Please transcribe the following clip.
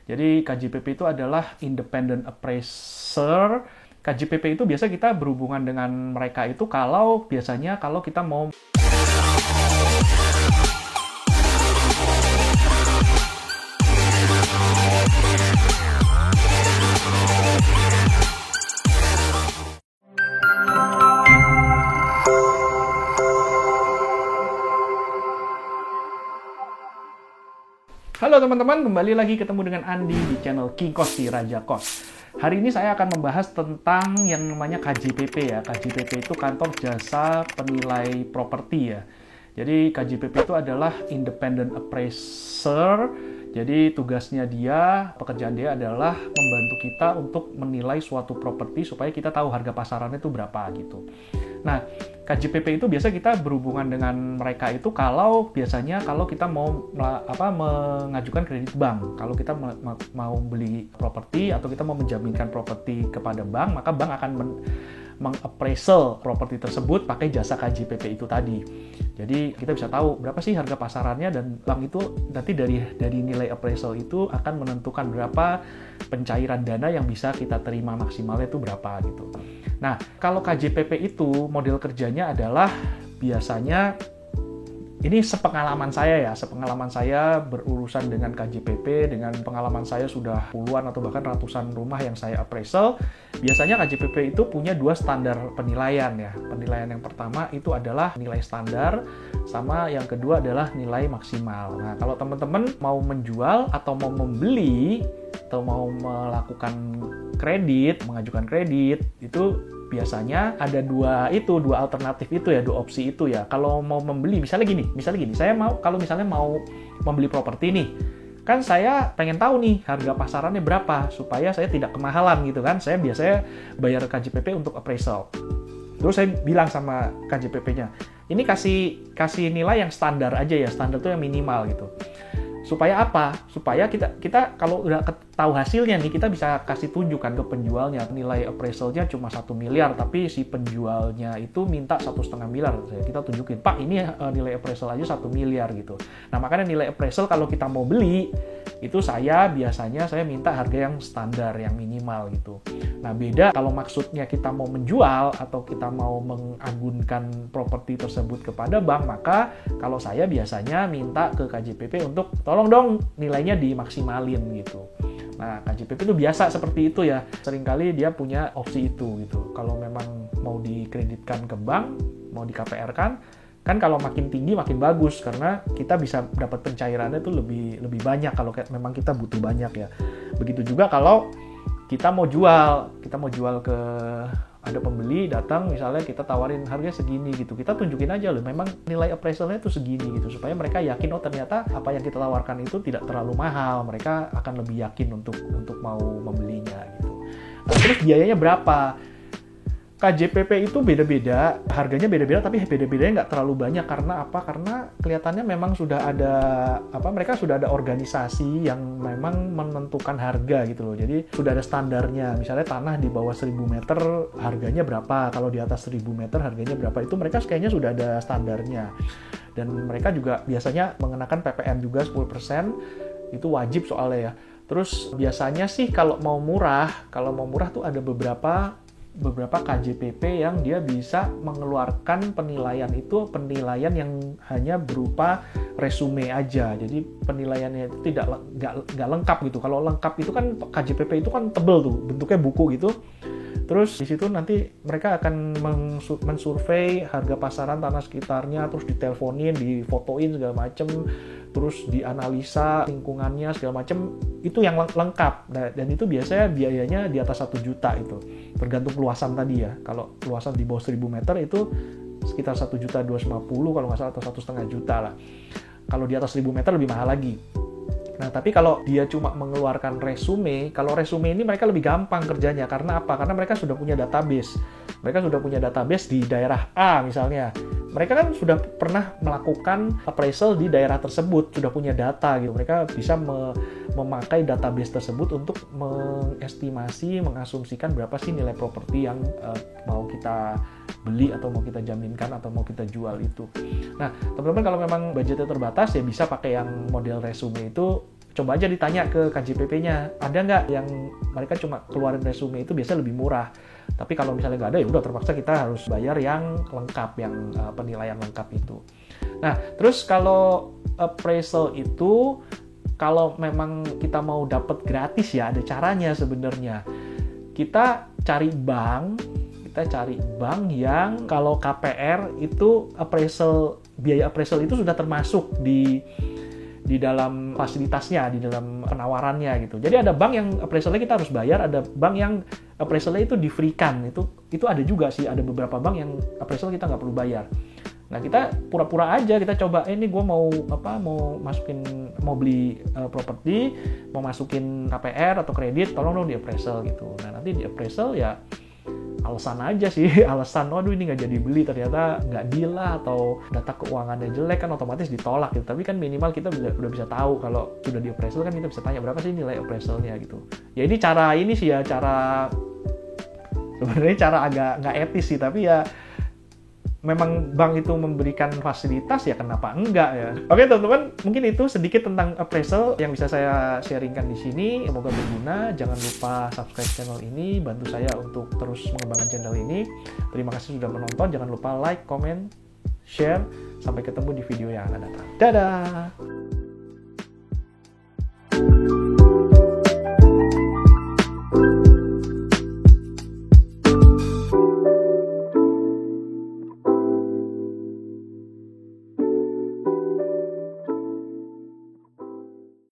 Jadi KJPP itu adalah Independent Appraiser. KJPP itu biasa kita berhubungan dengan mereka itu biasanya kalau kita mau. Halo teman-teman, kembali lagi ketemu dengan Andi di channel King Kos di Raja Kos. Hari ini saya akan membahas tentang yang namanya KJPP ya. KJPP itu Kantor Jasa Penilai Properti ya. Jadi KJPP itu adalah Independent Appraiser. Jadi pekerjaan dia adalah membantu kita untuk menilai suatu properti supaya kita tahu harga pasarannya itu berapa gitu. Nah, KJPP itu biasa kita berhubungan dengan mereka itu biasanya kalau kita mau mengajukan kredit bank. Kalau kita mau beli properti atau kita mau menjaminkan properti kepada bank, maka bank akan mengappraisal properti tersebut pakai jasa KJPP itu tadi. Jadi kita bisa tahu berapa sih harga pasarannya, dan bank itu nanti dari nilai appraisal itu akan menentukan berapa pencairan dana yang bisa kita terima maksimalnya itu berapa gitu. Nah, kalau KJPP itu model kerjanya adalah biasanya ini sepengalaman saya berurusan dengan KJPP, dengan pengalaman saya sudah puluhan atau bahkan ratusan rumah yang saya appraisal. Biasanya KJPP itu punya dua standar penilaian ya. Penilaian yang pertama itu adalah nilai standar, sama yang kedua adalah nilai maksimal. Nah, kalau teman-teman mau menjual atau mau membeli atau mau melakukan mengajukan kredit, itu biasanya ada dua alternatif itu ya, dua opsi itu ya. Kalau mau membeli, misalnya gini, kalau misalnya mau membeli properti nih, kan saya pengen tahu nih harga pasarannya berapa supaya saya tidak kemahalan gitu kan. Saya biasanya bayar KJPP untuk appraisal. Terus saya bilang sama KJPP-nya, ini kasih nilai yang standar aja ya, standar itu yang minimal gitu. Supaya apa? Supaya kita kalau udah tahu hasilnya nih, kita bisa kasih tunjukkan ke penjualnya. Nilai appraisalnya cuma 1 miliar, tapi si penjualnya itu minta 1,5 miliar. Kita tunjukin, Pak, ini nilai appraisal aja 1 miliar gitu. Nah, makanya nilai appraisal kalau kita mau beli, itu biasanya saya minta harga yang standar, yang minimal gitu. Nah, beda kalau maksudnya kita mau menjual atau kita mau mengagunkan properti tersebut kepada bank, maka kalau saya biasanya minta ke KJPP untuk tolong dong nilainya dimaksimalin gitu. Nah, KJPP itu biasa seperti itu ya. Seringkali dia punya opsi itu gitu. Kalau memang mau dikreditkan ke bank, mau di KPR-kan, kan kalau makin tinggi makin bagus karena kita bisa dapat pencairannya itu lebih banyak kalau memang kita butuh banyak ya. Begitu juga kalau kita mau jual ke ada pembeli datang, misalnya kita tawarin harganya segini gitu, kita tunjukin aja loh memang nilai appraisalnya itu segini gitu, supaya mereka yakin ternyata apa yang kita tawarkan itu tidak terlalu mahal, mereka akan lebih yakin untuk mau membelinya gitu. Nah, terus biayanya berapa? KJPP itu beda-beda, harganya beda-beda, tapi beda-bedanya nggak terlalu banyak. Karena apa? Karena kelihatannya memang sudah ada mereka sudah ada organisasi yang memang menentukan harga gitu loh. Jadi sudah ada standarnya. Misalnya tanah di bawah 1.000 meter harganya berapa, kalau di atas 1.000 meter harganya berapa. Itu mereka kayaknya sudah ada standarnya. Dan mereka juga biasanya mengenakan PPN juga 10%, itu wajib soalnya ya. Terus biasanya sih kalau mau murah tuh ada beberapa KJPP yang dia bisa mengeluarkan penilaian yang hanya berupa resume aja. Jadi penilaiannya itu nggak lengkap gitu. Kalau lengkap itu kan KJPP itu kan tebel tuh, bentuknya buku gitu. Terus di situ nanti mereka akan mensurvei harga pasaran tanah sekitarnya, terus diteleponin, difotoin segala macem, terus dianalisa lingkungannya segala macem. Itu yang lengkap. Nah, dan itu biasanya biayanya di atas 1 juta itu. Tergantung luasan tadi ya. Kalau luasan di bawah 1.000 meter itu sekitar 1.250.000 kalau nggak salah, atau 1,5 juta lah. Kalau di atas 1.000 meter lebih mahal lagi. Nah, tapi kalau dia cuma mengeluarkan resume, kalau resume ini mereka lebih gampang kerjanya. Karena apa? Karena mereka sudah punya database. Mereka sudah punya database di daerah A misalnya. Mereka kan sudah pernah melakukan appraisal di daerah tersebut, sudah punya data gitu. Mereka bisa memakai database tersebut untuk mengestimasi, mengasumsikan berapa sih nilai properti yang mau kita beli atau mau kita jaminkan atau mau kita jual itu. Nah, teman-teman kalau memang budgetnya terbatas ya bisa pakai yang model resume itu. coba aja ditanya ke KJPP-nya, ada nggak yang mereka cuma keluarin resume itu biasanya lebih murah. Tapi kalau misalnya nggak ada, ya udah terpaksa kita harus bayar yang lengkap, yang penilaian lengkap itu. Nah, terus kalau appraisal itu, kalau memang kita mau dapat gratis ya, ada caranya sebenarnya. Kita cari bank yang kalau KPR itu biaya appraisal itu sudah termasuk di dalam fasilitasnya, di dalam penawarannya gitu. Jadi ada bank yang appraisalnya kita harus bayar, ada bank yang appraisalnya itu di-free-kan. Itu ada juga sih, ada beberapa bank yang appraisal kita nggak perlu bayar. Nah, kita pura-pura aja, kita coba, ini gue mau beli properti, mau masukin KPR atau kredit, tolong dong di appraisal gitu. Nah, nanti di appraisal ya alasan aja sih, alasan, waduh ini nggak jadi beli, ternyata nggak deal lah, atau data keuangannya jelek, kan otomatis ditolak gitu. Tapi kan minimal kita udah bisa tahu, kalau sudah di appraisal kan kita bisa tanya berapa sih nilai appraisalnya gitu. Ya ini sebenarnya cara agak nggak etis sih, tapi ya memang bank itu memberikan fasilitas, ya kenapa enggak ya. Oke teman-teman, mungkin itu sedikit tentang appraisal yang bisa saya sharingkan di sini. Semoga berguna. Jangan lupa subscribe channel ini, bantu saya untuk terus mengembangkan channel ini. Terima kasih sudah menonton. Jangan lupa like, comment, share. Sampai ketemu di video yang akan datang. Dadah!